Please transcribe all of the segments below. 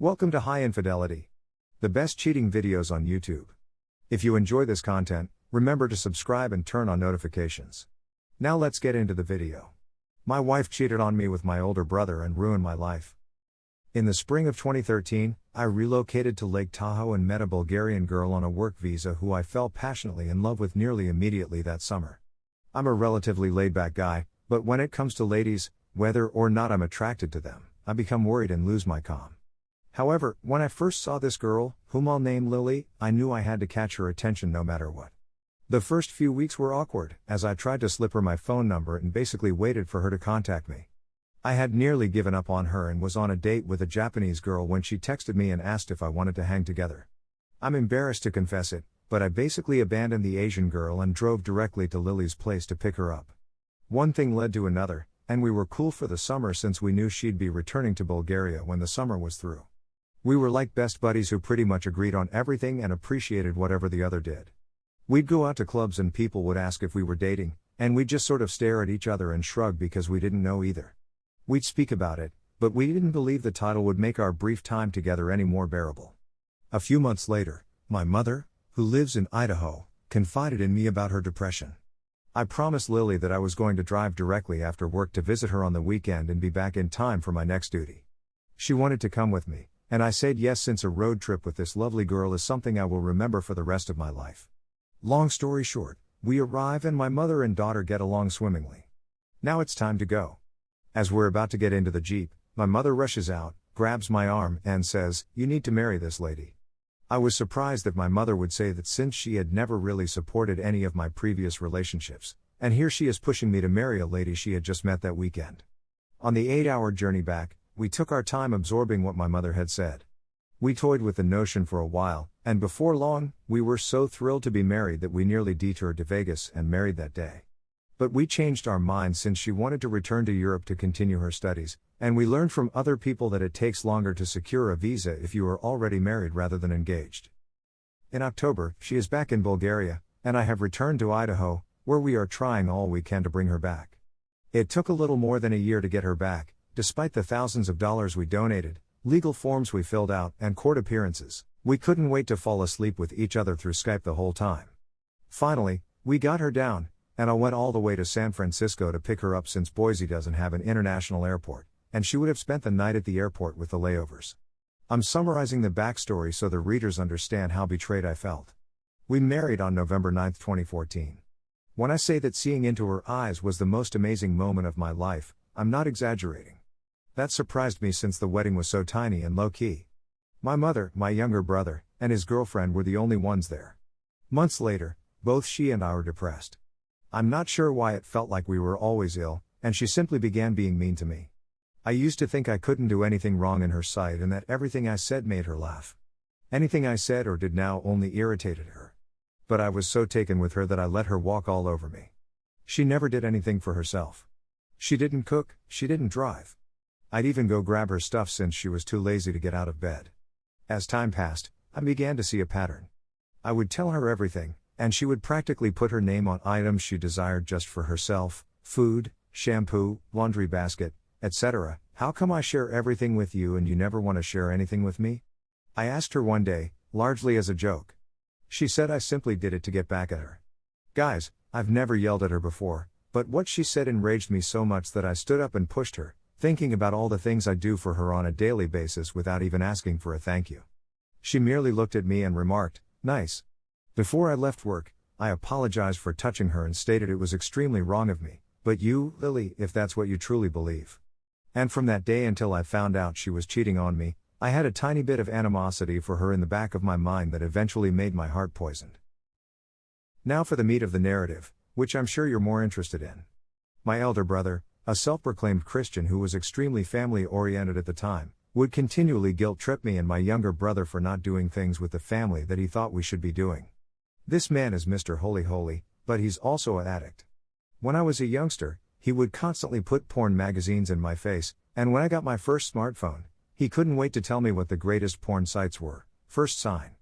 Welcome to High Infidelity, the best cheating videos on YouTube. If you enjoy this content, remember to subscribe and turn on notifications. Now let's get into the video. My wife cheated on me with my older brother and ruined my life. In the spring of 2013, I relocated to Lake Tahoe and met a Bulgarian girl on a work visa who I fell passionately in love with nearly immediately that summer. I'm a relatively laid-back guy, but when it comes to ladies, whether or not I'm attracted to them, I become worried and lose my calm. However, when I first saw this girl, whom I'll name Lily, I knew I had to catch her attention no matter what. The first few weeks were awkward, as I tried to slip her my phone number and basically waited for her to contact me. I had nearly given up on her and was on a date with a Japanese girl when she texted me and asked if I wanted to hang together. I'm embarrassed to confess it, but I basically abandoned the Asian girl and drove directly to Lily's place to pick her up. One thing led to another, and we were cool for the summer since we knew she'd be returning to Bulgaria when the summer was through. We were like best buddies who pretty much agreed on everything and appreciated whatever the other did. We'd go out to clubs and people would ask if we were dating, and we'd just sort of stare at each other and shrug because we didn't know either. We'd speak about it, but we didn't believe the title would make our brief time together any more bearable. A few months later, my mother, who lives in Idaho, confided in me about her depression. I promised Lily that I was going to drive directly after work to visit her on the weekend and be back in time for my next duty. She wanted to come with me, and I said yes since a road trip with this lovely girl is something I will remember for the rest of my life. Long story short, we arrive and my mother and daughter get along swimmingly. Now it's time to go. As we're about to get into the Jeep, my mother rushes out, grabs my arm, and says, "You need to marry this lady." I was surprised that my mother would say that since she had never really supported any of my previous relationships, and here she is pushing me to marry a lady she had just met that weekend. On the 8-hour journey back, we took our time absorbing what my mother had said. We toyed with the notion for a while, and before long, we were so thrilled to be married that we nearly detoured to Vegas and married that day. But we changed our minds since she wanted to return to Europe to continue her studies, and we learned from other people that it takes longer to secure a visa if you are already married rather than engaged. In October, she is back in Bulgaria, and I have returned to Idaho, where we are trying all we can to bring her back. It took a little more than a year to get her back, despite the thousands of dollars we donated, legal forms we filled out, and court appearances. We couldn't wait to fall asleep with each other through Skype the whole time. Finally, we got her down, and I went all the way to San Francisco to pick her up since Boise doesn't have an international airport, and she would have spent the night at the airport with the layovers. I'm summarizing the backstory so the readers understand how betrayed I felt. We married on November 9, 2014. When I say that seeing into her eyes was the most amazing moment of my life, I'm not exaggerating. That surprised me since the wedding was so tiny and low-key. My mother, my younger brother, and his girlfriend were the only ones there. Months later, both she and I were depressed. I'm not sure why it felt like we were always ill, and she simply began being mean to me. I used to think I couldn't do anything wrong in her sight and that everything I said made her laugh. Anything I said or did now only irritated her. But I was so taken with her that I let her walk all over me. She never did anything for herself. She didn't cook, she didn't drive. I'd even go grab her stuff since she was too lazy to get out of bed. As time passed, I began to see a pattern. I would tell her everything, and she would practically put her name on items she desired just for herself: food, shampoo, laundry basket, etc. "How come I share everything with you and you never want to share anything with me?" I asked her one day, largely as a joke. She said I simply did it to get back at her. Guys, I've never yelled at her before, but what she said enraged me so much that I stood up and pushed her, thinking about all the things I do for her on a daily basis without even asking for a thank you. She merely looked at me and remarked, "Nice." Before I left work, I apologized for touching her and stated it was extremely wrong of me, but you, Lily, if that's what you truly believe. And from that day until I found out she was cheating on me, I had a tiny bit of animosity for her in the back of my mind that eventually made my heart poisoned. Now for the meat of the narrative, which I'm sure you're more interested in. My elder brother, a self-proclaimed Christian who was extremely family-oriented at the time, would continually guilt-trip me and my younger brother for not doing things with the family that he thought we should be doing. This man is Mr. Holy, but he's also an addict. When I was a youngster, he would constantly put porn magazines in my face, and when I got my first smartphone, he couldn't wait to tell me what the greatest porn sites were. First sign.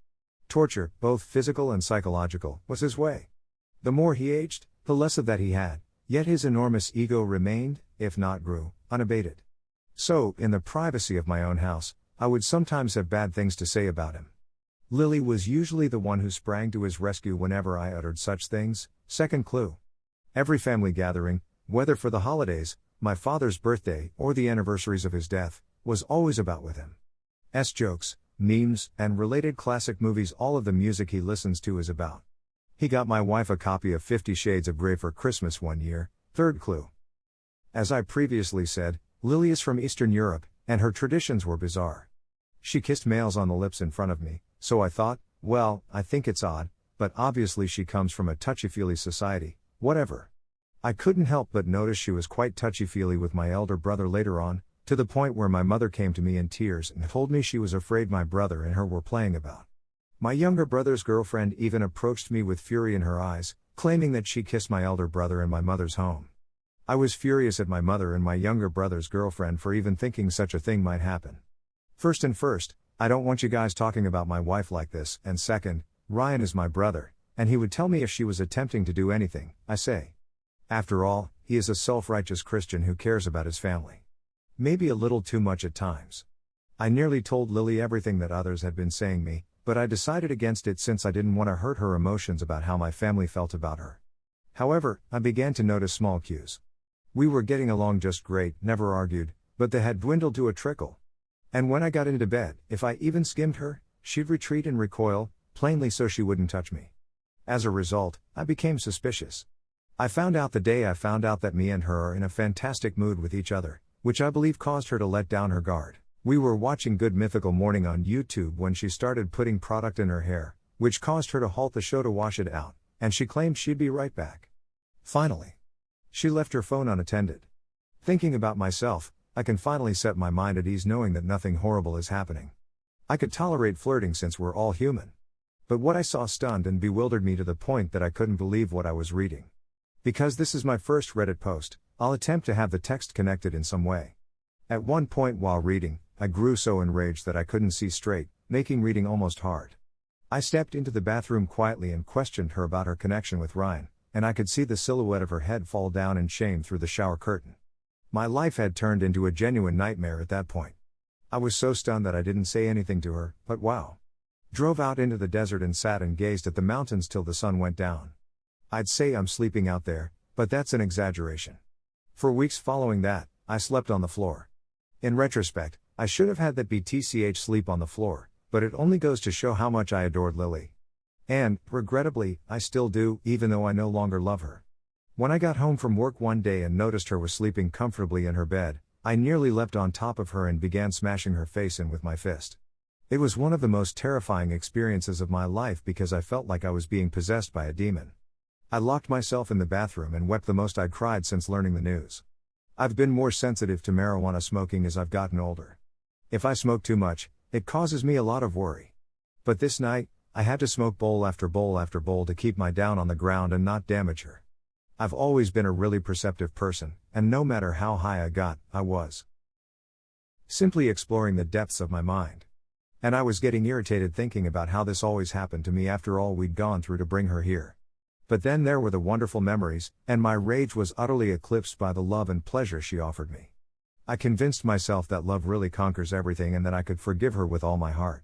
Torture, both physical and psychological, was his way. The more he aged, the less of that he had, yet his enormous ego remained, if not grew, unabated. So, in the privacy of my own house, I would sometimes have bad things to say about him. Lily was usually the one who sprang to his rescue whenever I uttered such things. Second clue. Every family gathering, whether for the holidays, my father's birthday, or the anniversaries of his death, was always about with him. Jokes, memes, and related classic movies. All of the music he listens to is about. He got my wife a copy of 50 Shades of Grey for Christmas one year. Third clue. As I previously said, Lily is from Eastern Europe, and her traditions were bizarre. She kissed males on the lips in front of me, so I thought, well, I think it's odd, but obviously she comes from a touchy-feely society, whatever. I couldn't help but notice she was quite touchy-feely with my elder brother later on, to the point where my mother came to me in tears and told me she was afraid my brother and her were playing about. My younger brother's girlfriend even approached me with fury in her eyes, claiming that she kissed my elder brother in my mother's home. I was furious at my mother and my younger brother's girlfriend for even thinking such a thing might happen. First, I don't want you guys talking about my wife like this, and second, Ryan is my brother, and he would tell me if she was attempting to do anything, I say. After all, he is a self-righteous Christian who cares about his family. Maybe a little too much at times. I nearly told Lily everything that others had been saying me, but I decided against it since I didn't want to hurt her emotions about how my family felt about her. However, I began to notice small cues. We were getting along just great, never argued, but they had dwindled to a trickle. And when I got into bed, if I even skimmed her, she'd retreat and recoil, plainly so she wouldn't touch me. As a result, I became suspicious. I found out the day I found out that me and her are in a fantastic mood with each other, which I believe caused her to let down her guard. We were watching Good Mythical Morning on YouTube when she started putting product in her hair, which caused her to halt the show to wash it out, and she claimed she'd be right back. Finally, she left her phone unattended. Thinking about myself, I can finally set my mind at ease knowing that nothing horrible is happening. I could tolerate flirting since we're all human. But what I saw stunned and bewildered me to the point that I couldn't believe what I was reading. Because this is my first Reddit post, I'll attempt to have the text connected in some way. At one point while reading, I grew so enraged that I couldn't see straight, making reading almost hard. I stepped into the bathroom quietly and questioned her about her connection with Ryan, and I could see the silhouette of her head fall down in shame through the shower curtain. My life had turned into a genuine nightmare at that point. I was so stunned that I didn't say anything to her, but wow. Drove out into the desert and sat and gazed at the mountains till the sun went down. I'd say I'm sleeping out there, but that's an exaggeration. For weeks following that, I slept on the floor. In retrospect, I should have had that BTCH sleep on the floor, but it only goes to show how much I adored Lily. And, regrettably, I still do, even though I no longer love her. When I got home from work one day and noticed her was sleeping comfortably in her bed, I nearly leapt on top of her and began smashing her face in with my fist. It was one of the most terrifying experiences of my life because I felt like I was being possessed by a demon. I locked myself in the bathroom and wept the most I'd cried since learning the news. I've been more sensitive to marijuana smoking as I've gotten older. If I smoke too much, it causes me a lot of worry. But this night, I had to smoke bowl after bowl after bowl to keep my down on the ground and not damage her. I've always been a really perceptive person, and no matter how high I got, I was simply exploring the depths of my mind. And I was getting irritated thinking about how this always happened to me after all we'd gone through to bring her here. But then there were the wonderful memories, and my rage was utterly eclipsed by the love and pleasure she offered me. I convinced myself that love really conquers everything and that I could forgive her with all my heart.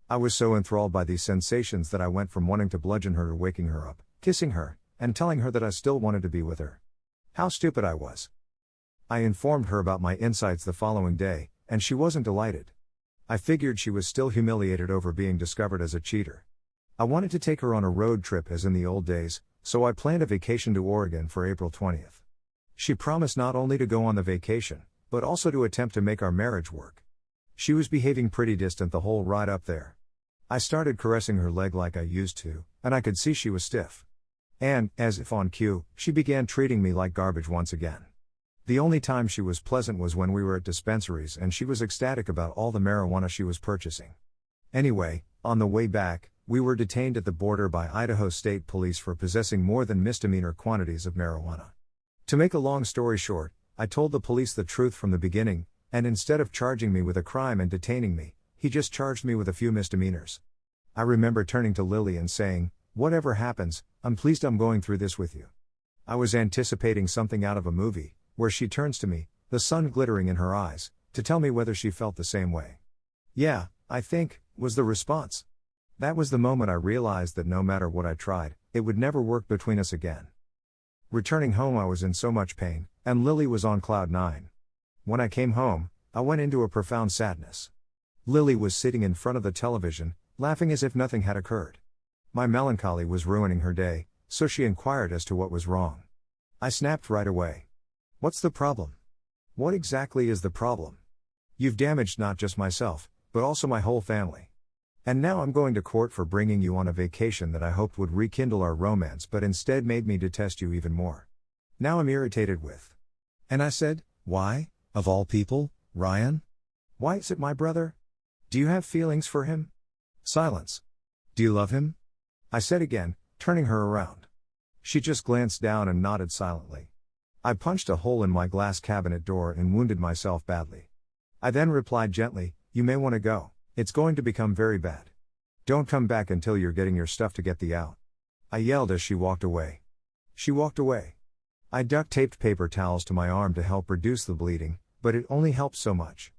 I was so enthralled by these sensations that I went from wanting to bludgeon her to waking her up, kissing her, and telling her that I still wanted to be with her. How stupid I was. I informed her about my insights the following day, and she wasn't delighted. I figured she was still humiliated over being discovered as a cheater. I wanted to take her on a road trip as in the old days, so I planned a vacation to Oregon for April 20th. She promised not only to go on the vacation, but also to attempt to make our marriage work. She was behaving pretty distant the whole ride up there. I started caressing her leg like I used to, and I could see she was stiff. And, as if on cue, she began treating me like garbage once again. The only time she was pleasant was when we were at dispensaries and she was ecstatic about all the marijuana she was purchasing. Anyway, on the way back, we were detained at the border by Idaho State Police for possessing more than misdemeanor quantities of marijuana. To make a long story short, I told the police the truth from the beginning, and instead of charging me with a crime and detaining me, he just charged me with a few misdemeanors. I remember turning to Lily and saying, "Whatever happens, I'm pleased I'm going through this with you." I was anticipating something out of a movie, where she turns to me, the sun glittering in her eyes, to tell me whether she felt the same way. Yeah, I think, was the response. That was the moment I realized that no matter what I tried, it would never work between us again. Returning home, I was in so much pain, and Lily was on cloud 9. When I came home, I went into a profound sadness. Lily was sitting in front of the television, laughing as if nothing had occurred. My melancholy was ruining her day, so she inquired as to what was wrong. I snapped right away. What's the problem? What exactly is the problem? You've damaged not just myself, but also my whole family. And now I'm going to court for bringing you on a vacation that I hoped would rekindle our romance but instead made me detest you even more. Now I'm irritated with. And I said, why, of all people, Ryan? Why is it my brother? Do you have feelings for him? Silence. Do you love him? I said again, turning her around. She just glanced down and nodded silently. I punched a hole in my glass cabinet door and wounded myself badly. I then replied gently, you may want to go. It's going to become very bad. Don't come back until you're getting your stuff to get thee out. I yelled as she walked away. She walked away. I duct taped paper towels to my arm to help reduce the bleeding, but it only helped so much.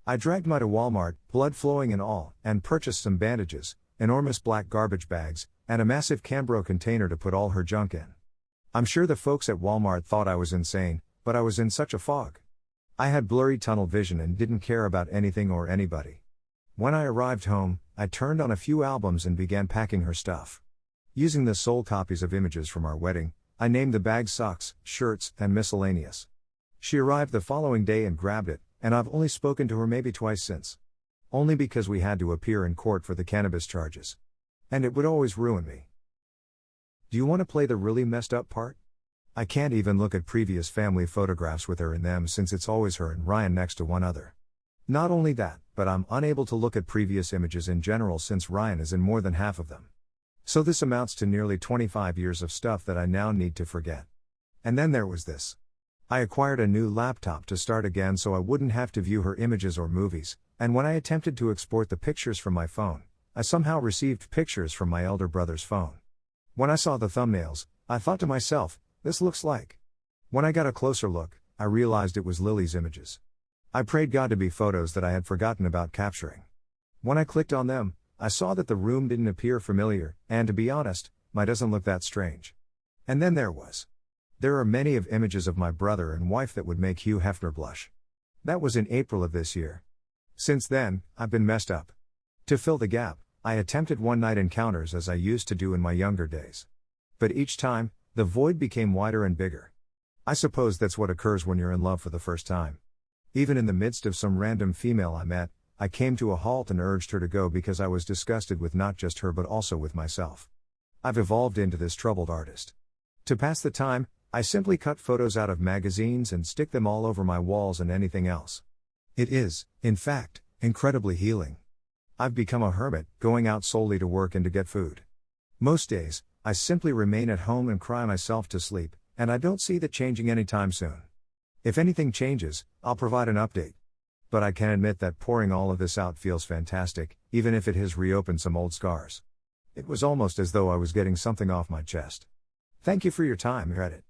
I dragged my to Walmart, blood flowing and all, and purchased some bandages, enormous black garbage bags, and a massive Cambro container to put all her junk in. I'm sure the folks at Walmart thought I was insane, but I was in such a fog. I had blurry tunnel vision and didn't care about anything or anybody. When I arrived home, I turned on a few albums and began packing her stuff. Using the sole copies of images from our wedding, I named the bags socks, shirts, and miscellaneous. She arrived the following day and grabbed it, and I've only spoken to her maybe twice since. Only because we had to appear in court for the cannabis charges. And it would always ruin me. Do you want to play the really messed up part? I can't even look at previous family photographs with her in them since it's always her and Ryan next to one other. Not only that, but I'm unable to look at previous images in general since Ryan is in more than half of them. So this amounts to nearly 25 years of stuff that I now need to forget. And then there was this. I acquired a new laptop to start again so I wouldn't have to view her images or movies, and when I attempted to export the pictures from my phone, I somehow received pictures from my elder brother's phone. When I saw the thumbnails, I thought to myself, this looks like. When I got a closer look, I realized it was Lily's images. I prayed God to be photos that I had forgotten about capturing. When I clicked on them, I saw that the room didn't appear familiar, and to be honest, mine doesn't look that strange. And then there was. There are many of images of my brother and wife that would make Hugh Hefner blush. That was in April of this year. Since then, I've been messed up. To fill the gap, I attempted one-night encounters as I used to do in my younger days. But each time, the void became wider and bigger. I suppose that's what occurs when you're in love for the first time. Even in the midst of some random female I met, I came to a halt and urged her to go because I was disgusted with not just her but also with myself. I've evolved into this troubled artist. To pass the time, I simply cut photos out of magazines and stick them all over my walls and anything else. It is, in fact, incredibly healing. I've become a hermit, going out solely to work and to get food. Most days, I simply remain at home and cry myself to sleep, and I don't see that changing anytime soon. If anything changes, I'll provide an update. But I can admit that pouring all of this out feels fantastic, even if it has reopened some old scars. It was almost as though I was getting something off my chest. Thank you for your time, Reddit.